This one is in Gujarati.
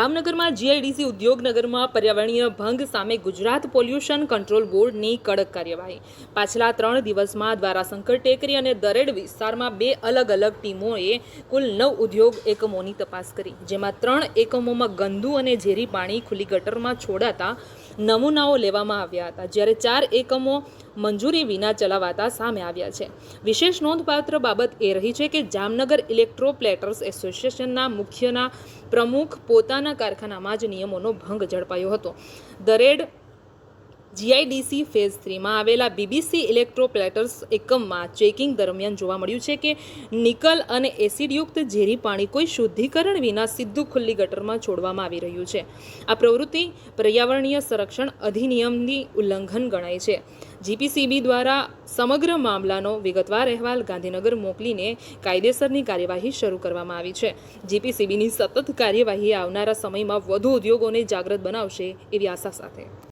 જામનગરમાં જીઆઈડીસી ઉદ્યોગનગરમાં પર્યાવરણીય ભંગ સામે ગુજરાત પોલ્યુશન કંટ્રોલ બોર્ડની કડક કાર્યવાહી. પાછલા 3 દિવસમાં દ્વારાશંકર ટેકરી અને દરેડ વિસ્તારમાં 2 અલગ અલગ ટીમોએ કુલ 9 ઉદ્યોગ એકમોની તપાસ કરી, જેમાં 3 એકમોમાં ગંદુ અને ઝેરી પાણી ખુલ્લી ગટરમાં છોડાતા નમૂનાઓ લેવામાં આવ્યા હતા, જ્યારે 4 એકમો મંજૂરી વિના ચલાવાતા સામે આવ્યા છે. વિશેષ નોંધપાત્ર બાબત એ રહી છે કે જામનગર ઇલેક્ટ્રોપ્લેટર્સ એસોસિએશનના મુખ્યના પ્રમુખ પોતાના કારખાનામાં જ નિયમોનો ભંગ ઝડપાયો હતો. દરેડ જીઆઈડીસી ફેઝ 3માં આવેલા બીબીસી ઇલેક્ટ્રોપ્લેટર્સ એકમમાં ચેકિંગ દરમિયાન જોવા મળ્યું છે કે નિકલ અને એસિડયુક્ત ઝેરી પાણી કોઈ શુદ્ધિકરણ વિના સીધું ખુલ્લી ગટરમાં છોડવામાં આવી રહ્યું છે. આ પ્રવૃત્તિ પર્યાવરણીય સંરક્ષણ અધિનિયમની ઉલ્લંઘન ગણાય છે. જીપીસીબી દ્વારા સમગ્ર મામલાનો વિગતવાર અહેવાલ ગાંધીનગર મોકલીને કાયદેસરની કાર્યવાહી શરૂ કરવામાં આવી છે. જીપીસીબીની સતત કાર્યવાહી આવનારા સમયમાં વધુ ઉદ્યોગોને જાગૃત બનાવશે એવી આશા સાથે